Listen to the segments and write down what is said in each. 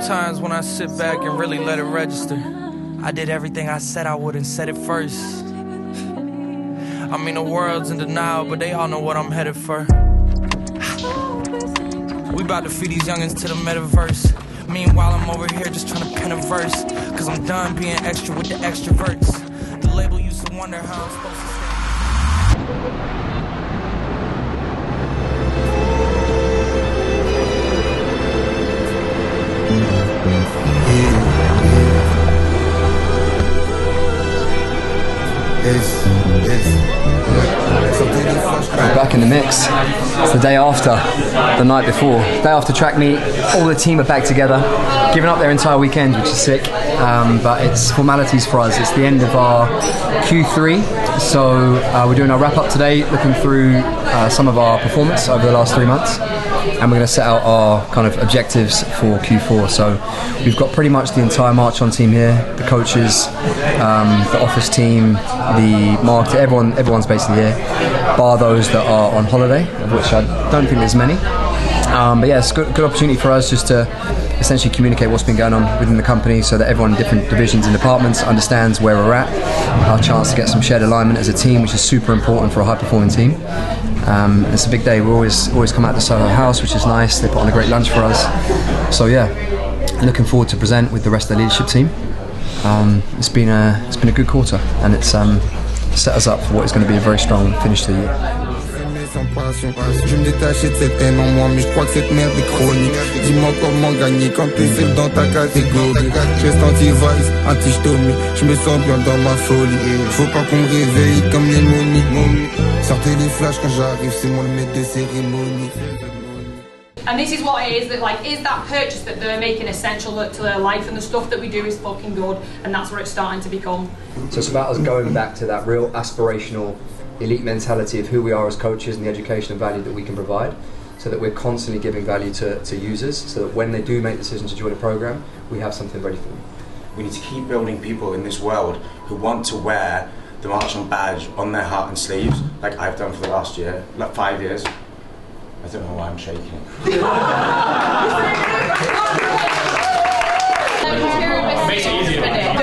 Sometimes when I sit back and really let it register, I did everything I said I would and said it first. I mean, the world's in denial, but they all know what I'm headed for. We about to feed these youngins to the metaverse. Meanwhile, I'm over here just trying to pen a verse, cause I'm done being extra with the extroverts. The label used to wonder how I'm supposed to stay. We're back in the mix. It's the day after, the night before. Day after track meet, all the team are back together, giving up their entire weekend, which is sick. But it's formalities for us. It's the end of our Q3, so we're doing our wrap-up today, looking through some of our performance over the last 3 months. And we're going to set out our kind of objectives for Q4. So we've got pretty much the entire Marchon team here, the coaches, the office team, the marketing, everyone's basically here, bar those that are on holiday, of which I don't think there's many. But yeah, it's a good opportunity for us just to essentially communicate what's been going on within the company so that everyone in different divisions and departments understands where we're at, our chance to get some shared alignment as a team, which is super important for a high-performing team. It's a big day. We always come out to Soho House, which is nice. They put on a great lunch for us. So yeah, looking forward to present with the rest of the leadership team. It's been a good quarter, and it's set us up for what is going to be a very strong finish to the year. Je me détachais de cette haine en moi, mais je crois que cette merde est chronique. Dis-moi comment gagner quand t'es seul dans ta catégorie. Je reste anti-vice, anti-stomie, je me sens bien dans ma folie. Faut pas qu'on me réveille comme les momies. Sortez les flashs quand j'arrive, c'est moi le maître de cérémonie. And this is what it is, that like, is that purchase that they're making essential to their life, and the stuff that we do is fucking good, and that's what it's starting to become. So it's about us going back to that real aspirational elite mentality of who we are as coaches and the education and value that we can provide, so that we're constantly giving value to users, so that when they do make decisions to join a program, we have something ready for them. We need to keep building people in this world who want to wear the Marchon badge on their heart and sleeves, like I've done for the last year, like 5 years. I don't know why I'm shaking it.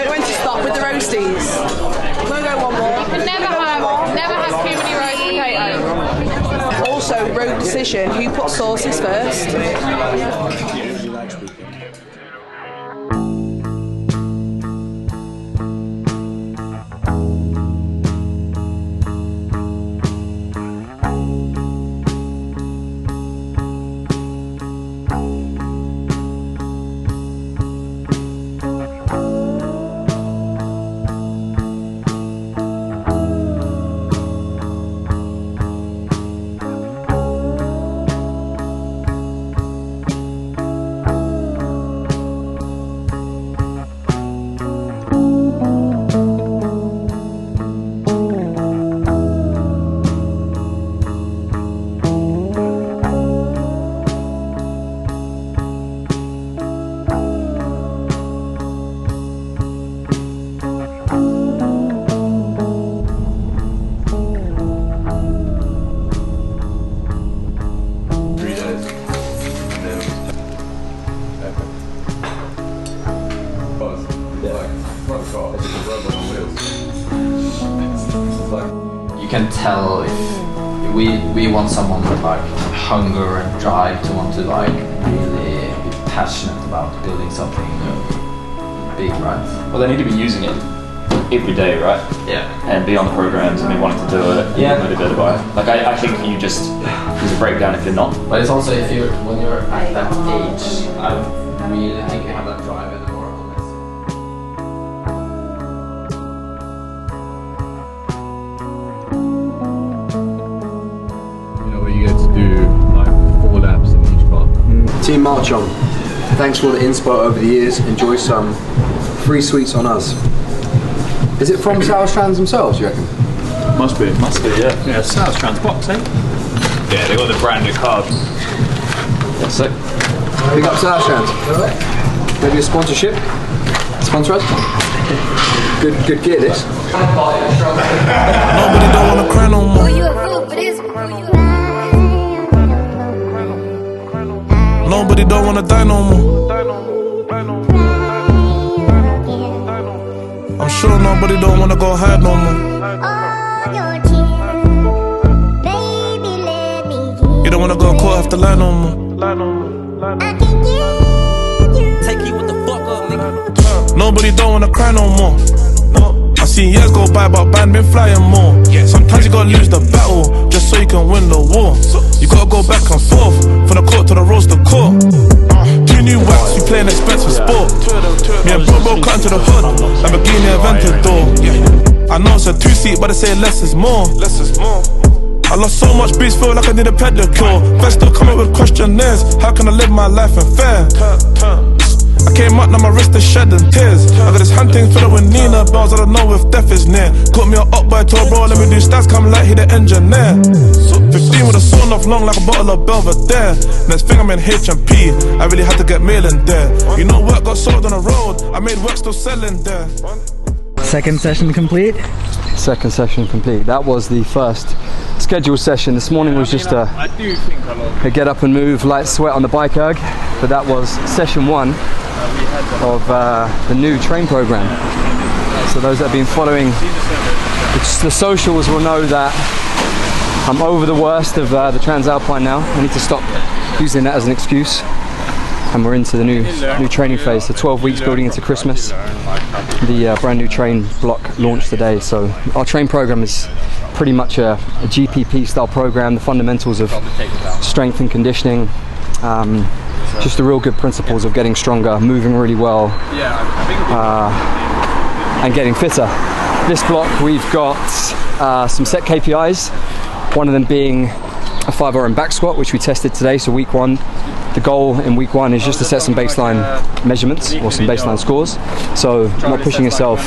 When to stop with the roasties. We'll go one more. You can never have too many roast potatoes. Also, road decision, who puts sauces first? You can tell if we want someone with like hunger and drive to want to like really be passionate about building something big, right? Well, they need to be using it every day, right? Yeah. And be on the programs and be wanting to do it. Yeah. Motivated by it. Like I think there's a breakdown if you're not. But it's also when you're at that age, I really think you have that drive in the world. You get to do like 4 laps in each car. Team Marchon, thanks for all the inspo over the years. Enjoy some free sweets on us. Is it from South Strands themselves, you reckon? Must be, yeah. Yeah, South Strands box, eh? Yeah, they got the brand new card. That's sick. Big up South Strands. Maybe a sponsorship? Sponsor us? Good gear, this. Nobody don't wanna cry no more. Nobody don't wanna die no more. Nobody don't wanna go hide no more. You don't wanna go caught off the line no more. Take you with the fuck up, nigga. Nobody don't wanna cry no more. I seen years go by, but band been flying more. Sometimes you gotta lose the battle just so you can win the war. You gotta go back and forth from the court to the roast the court. Two new wax, we playing expensive sport. Me and bro cut into the hood, Lamborghini Aventador. I know it's a two-seat, but they say less is more. I lost so much beats, feel like I need a pedicure. Feds still coming with questionnaires. How can I live my life in fair? I came up, now my wrist is shedding tears. I got this hunting filled with Nina bells, I don't know if death is near. Got me an up by tour, bro, let me do stats, come like he the engineer. 15 with a sawn off long like a bottle of Belvedere. Next thing I'm in H&P, I really had to get mail in there. You know work got sold on the road, I made work still selling there. Second session complete? Second session complete. That was the first scheduled session. This morning was just a get up and move, light sweat on the bike erg, but that was session 1 of the new train program. So those that have been following the socials will know that I'm over the worst of the Transalpine now. I need to stop using that as an excuse. And we're into the new training phase, so 12 weeks building into Christmas. The brand new train block launched today, so our train program is pretty much a GPP style program, the fundamentals of strength and conditioning, just the real good principles of getting stronger, moving really well, and getting fitter. This block we've got some set KPIs, one of them being a 5RM back squat, which we tested today, so week 1. The goal in week 1 is just to set some baseline measurements or some baseline scores. So not pushing yourself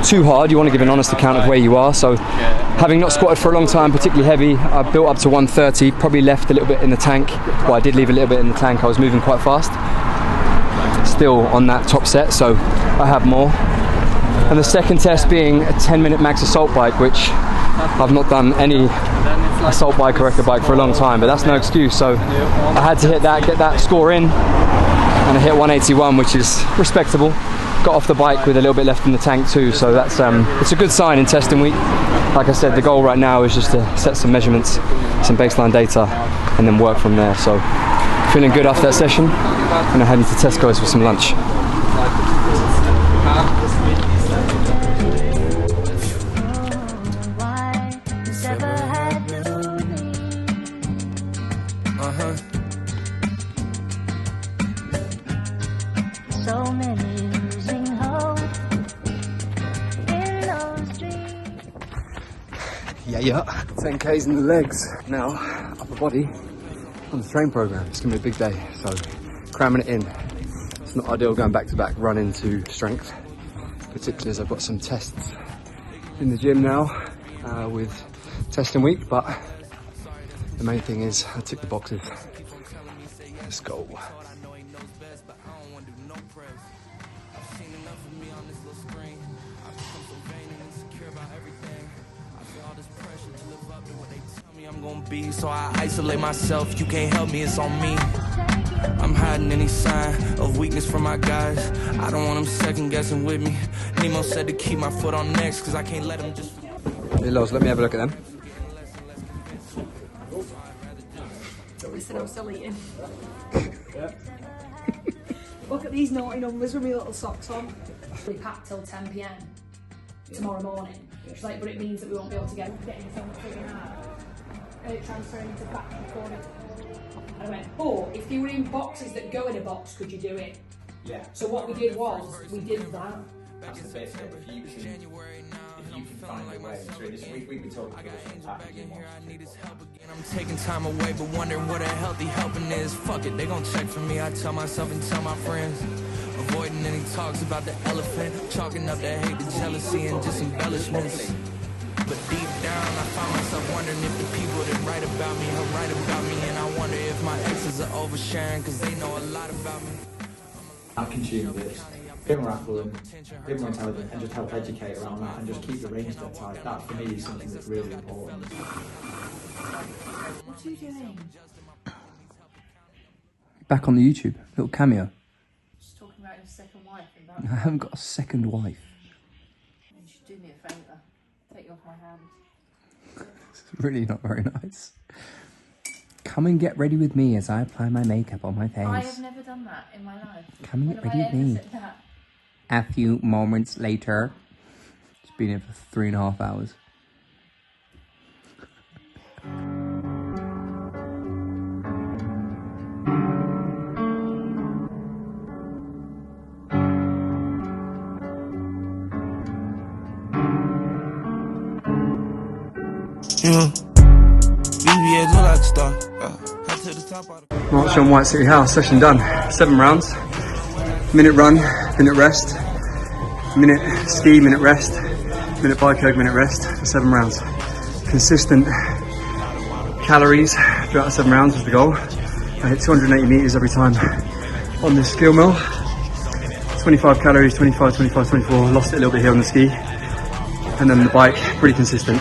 too hard, you want to give an honest account of where you are. So having not squatted for a long time, particularly heavy, I built up to 130, probably left a little bit in the tank. Well, I did leave a little bit in the tank, I was moving quite fast. Still on that top set, so I have more. And the second test being a 10-minute max assault bike, which I've not done any assault bike or echo bike for a long time, but that's no excuse. So I had to hit that, get that score in, and I hit 181, which is respectable. Got off the bike with a little bit left in the tank too, so that's it's a good sign in testing week. Like I said, the goal right now is just to set some measurements, some baseline data, and then work from there. So feeling good after that session, and I'm heading to Tesco's for some lunch. Yeah, 10Ks in the legs. Now, upper body on the train program. It's gonna be a big day, so cramming it in. It's not ideal going back to back run into strength, particularly as I've got some tests in the gym now with testing week, but the main thing is I tick the boxes. Let's go. I'm gonna be, so I isolate myself. You can't help me, it's on me. I'm hiding any sign of weakness from my guys. I don't want them second guessing with me. Nemo said to keep my foot on next, cause I can't let them just. Hey Los, let me have a look at them. Listen, I'm still eating. Look at these naughty numbers with my little socks on. We packed till 10 PM tomorrow morning. She's like, but it means that we won't be able to get anything figured out. Transferring into back recording. I went, oh, if you were in boxes that go in a box, could you do it? Yeah. So what we did was, we did that. That's the best stuff. If you can find a way. So this week we talking about different packages. I'm taking time away, but wondering what a healthy helping is. Fuck it, they gon' check for me. I tell myself and tell my friends. Avoiding any talks about the elephant. Chalking up the hate, the jealousy, and just embellishments. But deep down, I find myself wondering if the people that write about me are right about me. And I wonder if my exes are oversharing, cause they know a lot about me. I consume this. Bit more affluent, bit more intelligent, and just help educate around that and just keep the range that tight. That for me is something that's really important. What are you doing? Back on the YouTube, little cameo. Just talking about your second wife and that. I haven't got a second wife. She Do me a favour. Take you off my hand. It's really not very nice. Come and get ready with me as I apply my makeup on my face. I have never done that in my life. Come and get When ready have I with ever me. said that? A few moments later. It's been here for 3.5 hours. Yeah. BBS look like a star. I took the top out of Marchon White City House, session done. 7 rounds. Minute run, minute rest. Minute ski, minute rest. Minute bike erg, minute rest for 7 rounds. Consistent calories throughout the 7 rounds was the goal. I hit 280 meters every time on this skill mill. 25 calories, 25, 25, 24. Lost it a little bit here on the ski. And then the bike, pretty consistent.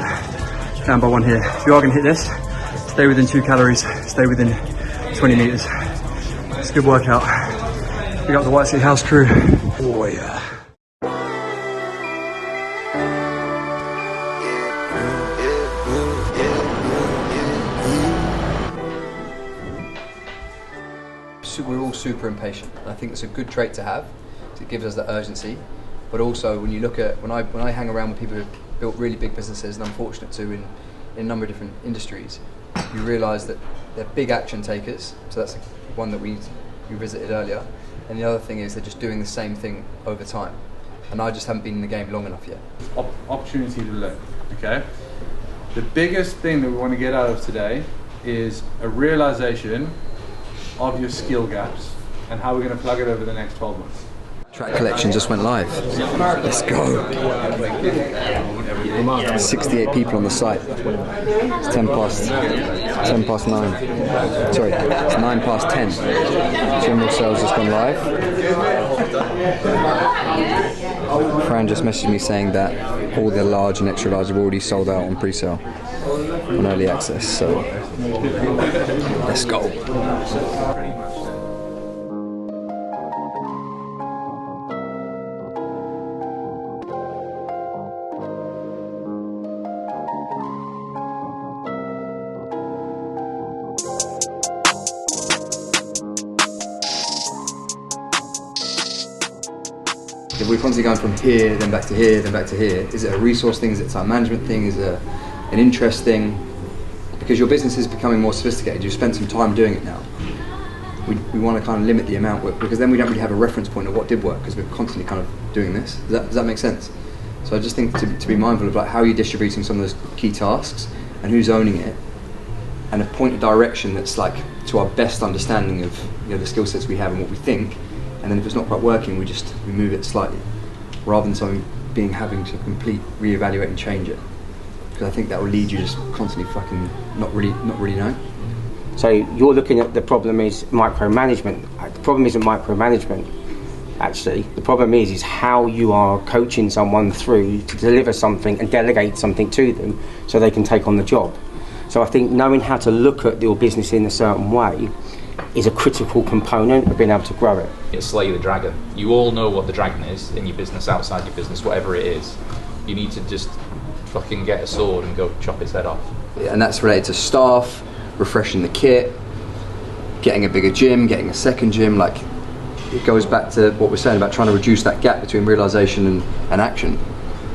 Down by 1 here. If you are going to hit this, stay within 2 calories, stay within 20 meters. It's a good workout. We got the White City House crew. Oh yeah. We're all super impatient. I think it's a good trait to have. It gives us that urgency. But also, when you look at when I hang around with people who've built really big businesses, and I'm fortunate to in a number of different industries, you realise that they're big action takers. So that's one that we visited earlier. And the other thing is they're just doing the same thing over time. And I just haven't been in the game long enough yet. Opportunity to learn, okay? The biggest thing that we want to get out of today is a realization of your skill gaps and how we're going to plug it over the next 12 months. Track collection just went live. Let's go. 68 people on the site. It's 10 past 9. Sorry, it's 9 past 10. General sales just gone live. Fran just messaged me saying that all the large and extra large have already sold out on pre-sale, on early access. So let's go. If we're constantly going from here, then back to here, then back to here, is it a resource thing, is it a time management thing, is it an interest thing? Because your business is becoming more sophisticated, you've spent some time doing it now. We want to kind of limit the amount, because then we don't really have a reference point of what did work, because we're constantly kind of doing this. Does that make sense? So I just think to be mindful of like how you're distributing some of those key tasks and who's owning it, and a point of direction that's like to our best understanding of the skill sets we have and what we think. And then if it's not quite working, we move it slightly, rather than something having to complete reevaluate and change it. Because I think that will lead you just constantly fucking not really knowing. So you're looking at the problem is micromanagement. The problem isn't micromanagement, actually. The problem is how you are coaching someone through to deliver something and delegate something to them so they can take on the job. So I think knowing how to look at your business in a certain way is a critical component of being able to grow it. It's slay the dragon. You all know what the dragon is in your business, outside your business, whatever it is. You need to just fucking get a sword and go chop its head off. Yeah, and that's related to staff, refreshing the kit, getting a bigger gym, getting a second gym. Like, it goes back to what we're saying about trying to reduce that gap between realisation and action.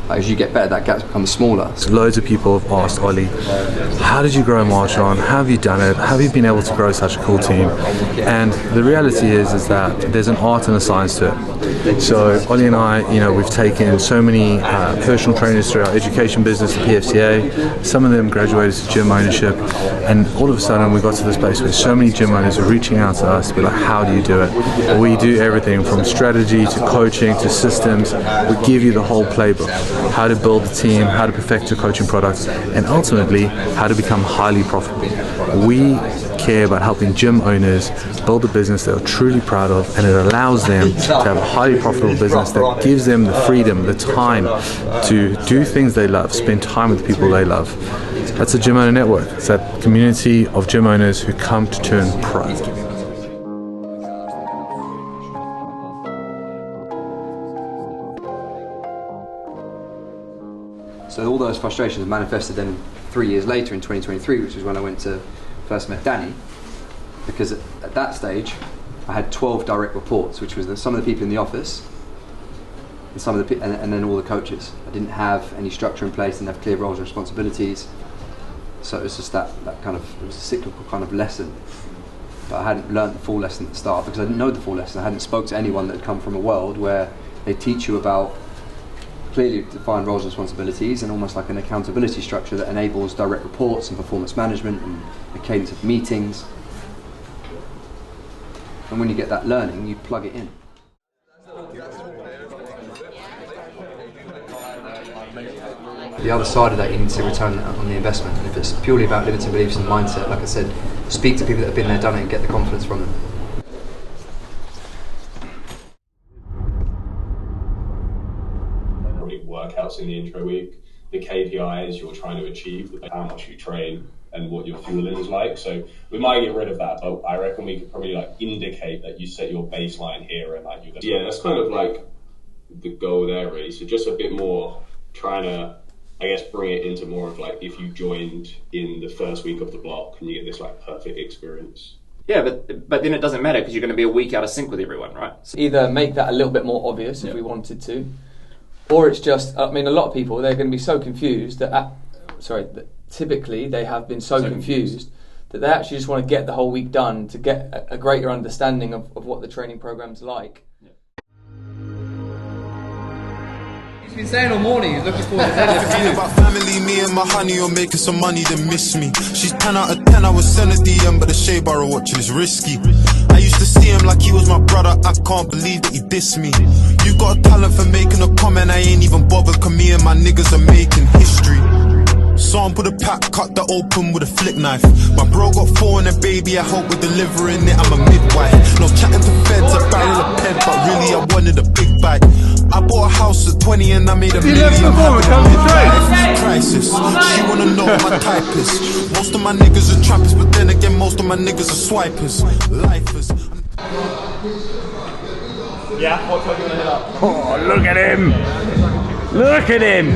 Like, as you get better, that gap becomes smaller. Loads of people have asked Ollie, how did you grow Marchon? How have you done it? How have you been able to grow such a cool team? And the reality is that there's an art and a science to it. So Ollie and I, we've taken so many personal trainers through our education business, the PFCA. Some of them graduated to gym ownership, and all of a sudden we got to this place where so many gym owners are reaching out to us to be like, how do you do it? We do everything from strategy to coaching to systems. We give you the whole playbook. How to build a team, how to perfect your coaching products, and ultimately how to become highly profitable. We care about helping gym owners build a business they're truly proud of, and it allows them to have a highly profitable business that gives them the freedom, the time to do things they love, spend time with the people they love. That's a Gym Owner Network. It's that community of gym owners who come to turn pro. So all those frustrations manifested then 3 years later in 2023, which was when I went to first met Danny, because at that stage I had 12 direct reports, which was some of the people in the office and some of the and then all the coaches. I didn't have any structure in place, didn't have clear roles and responsibilities. So it was just that kind of, it was a cyclical kind of lesson. But I hadn't learned the full lesson at the start because I didn't know the full lesson. I hadn't spoke to anyone that had come from a world where they teach you about clearly defined roles and responsibilities and almost like an accountability structure that enables direct reports and performance management and a cadence of meetings. And when you get that learning, you plug it in. The other side of that, you need to return on the investment. And if it's purely about limiting beliefs and mindset, like I said, speak to people that have been there, done it, and get the confidence from them. Workouts in the intro week, the KPIs you're trying to achieve, how much you train, and what your fueling is like. So we might get rid of that, but I reckon we could probably like indicate that you set your baseline here and like yeah, that's kind of like the goal there really. So just a bit more trying to, I guess, bring it into more of like if you joined in the first week of the block and you get this like perfect experience. Yeah, but then it doesn't matter because you're going to be a week out of sync with everyone, right? So either make that a little bit more obvious if we wanted to, or it's just, I mean, a lot of people, they're going to be so confused that typically they have been so confused that they actually just want to get the whole week done to get a greater understanding of what the training program's like. He's been saying all morning he's looking forward to this. About family, me and my honey are making some money, then miss me. She's 10 out of 10, I was send a DM, but the Shea Bar watching is risky. I used to see him like he was my brother, I can't believe that he dissed me. You got a talent for making a comment, I ain't even bothered, cause me and my niggas are making history. Sample the pack, cut the open with a flick knife. My bro got 4 and a baby, I hope we're delivering it, I'm a midwife. No chatting to feds, a barrel of pen, but really I wanted a big bag. I bought a house at 20 and I made $1 million. Crisis, she wanna know what my type is. Most of my niggas are trappers, but then again most of my niggas are swipers. Lifers. Yeah, what time do you want to hit up? Oh, look at him! Look at him!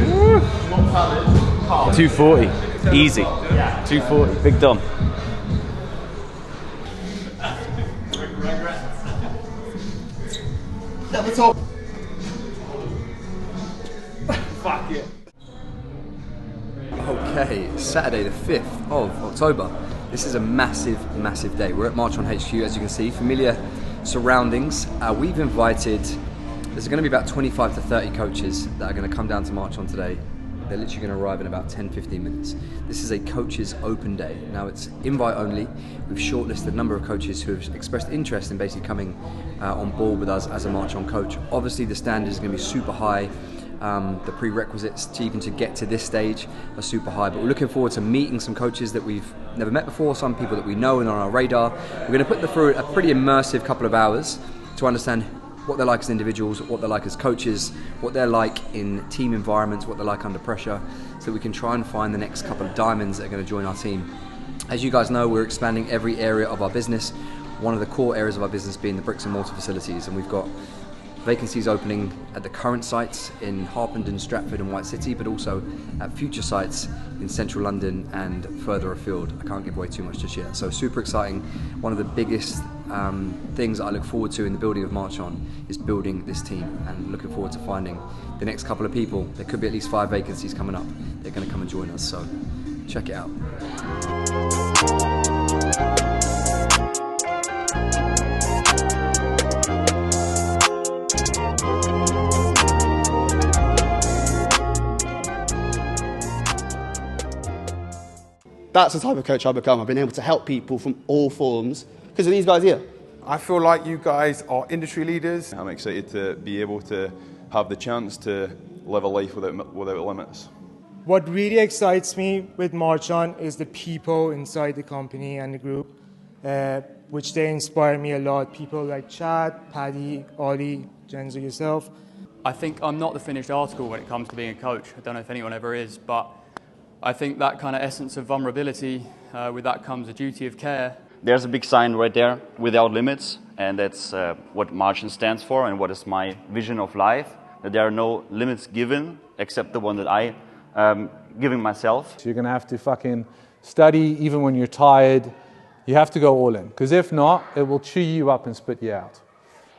240, easy. 240, big Dom. At the top. Fuck it. Okay, Saturday the 5th of October. This is a massive, massive day. We're at Marchon HQ, as you can see, familiar surroundings. We've invited, there's going to be about 25 to 30 coaches that are going to come down to Marchon today. They're literally going to arrive in about 10-15 minutes. This is a coaches open day. Now it's invite only. We've shortlisted a number of coaches who have expressed interest in basically coming on board with us as a Marchon coach. Obviously the standard is going to be super high. The prerequisites to even to get to this stage are super high, but we're looking forward to meeting some coaches that we've never met before, some people that we know and are on our radar. We're going to put them through a pretty immersive couple of hours to understand what they're like as individuals, what they're like as coaches, what they're like in team environments, what they're like under pressure, so we can try and find the next couple of diamonds that are going to join our team. As you guys know, we're expanding every area of our business, one of the core areas of our business being the bricks and mortar facilities, and we've got vacancies opening at the current sites in Harpenden, Stratford and White City, but also at future sites in central London and further afield. I can't give away too much just yet. So super exciting. One of the biggest things that I look forward to in the building of Marchon is building this team, and looking forward to finding the next couple of people. There could be at least 5 vacancies coming up. They're going to come and join us, so check it out. That's the type of coach I've become. I've been able to help people from all forms because of these guys here. I feel like you guys are industry leaders. I'm excited to be able to have the chance to live a life without limits. What really excites me with Marchon is the people inside the company and the group, which they inspire me a lot. People like Chad, Paddy, Ollie, Jenzo, yourself. I think I'm not the finished article when it comes to being a coach. I don't know if anyone ever is, but I think that kind of essence of vulnerability, with that comes a duty of care. There's a big sign right there, without limits, and that's what Marchon stands for and what is my vision of life, that there are no limits given except the one that I giving myself. So you're going to have to fucking study even when you're tired. You have to go all in, because if not, it will chew you up and spit you out.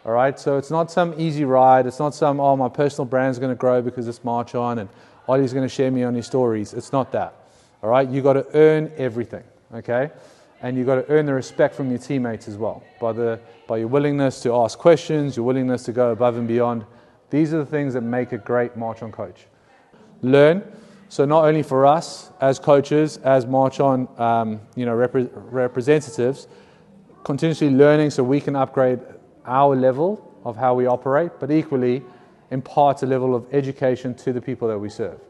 All right, so it's not some easy ride. It's not some, oh, my personal brand's going to grow because it's Marchon and Ollie's going to share me on his stories. It's not that. All right, you got to earn everything, okay? And you got to earn the respect from your teammates as well by your willingness to ask questions, your willingness to go above and beyond. These are the things that make a great Marchon coach. Learn. So not only for us as coaches, as Marchon, representatives, continuously learning so we can upgrade our level of how we operate, but equally impart a level of education to the people that we serve.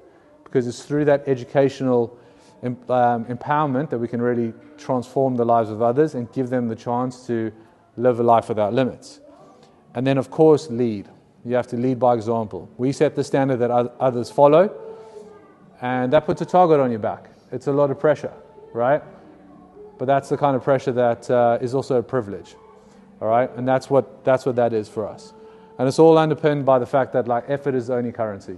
Because it's through that educational empowerment that we can really transform the lives of others and give them the chance to live a life without limits. And then, of course, lead. You have to lead by example. We set the standard that others follow, and that puts a target on your back. It's a lot of pressure, right? But that's the kind of pressure that is also a privilege. All right, and that's what that is for us, and it's all underpinned by the fact that like effort is the only currency,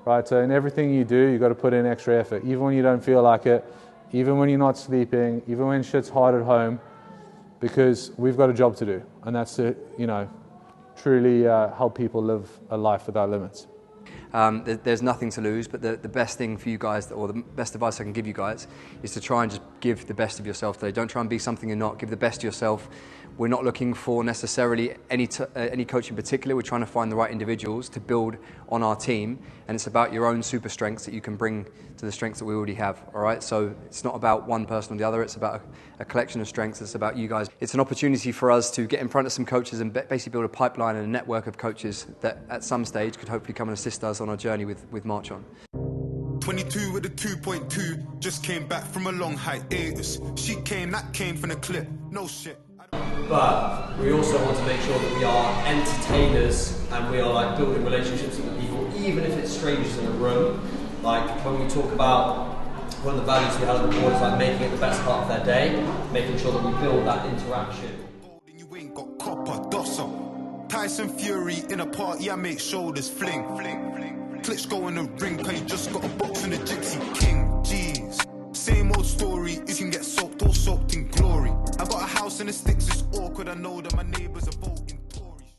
right? So in everything you do, you got to put in extra effort, even when you don't feel like it, even when you're not sleeping, even when shit's hard at home, because we've got a job to do, and that's to truly help people live a life without limits. There's nothing to lose, but the best thing for you guys, or the best advice I can give you guys, is to try and just give the best of yourself today. Don't try and be something you're not. Give the best of yourself. We're not looking for necessarily any coach in particular. We're trying to find the right individuals to build on our team, and it's about your own super strengths that you can bring to the strengths that we already have. All right, so it's not about one person or the other. It's about a collection of strengths. It's about you guys. It's an opportunity for us to get in front of some coaches and basically build a pipeline and a network of coaches that at some stage could hopefully come and assist us on our journey with Marchon. 22 with a 2.2, just came back from a long hiatus. That came from the clip, no shit. But we also want to make sure that we are entertainers and we are like building relationships with people, even if it's strangers in a room. Like when we talk about one of the values we have at the board is like making it the best part of their day, making sure that we build that interaction. You ain't got copper, dosser. Tyson Fury in a party, I make shoulders fling. Klitsch go in the ring, play just got a box from the Gypsy King. Jeez. Same old story, you can get soaked or soaked in glory. I got a house in the sticks, it's awkward, I know that my neighbours are voting Tories.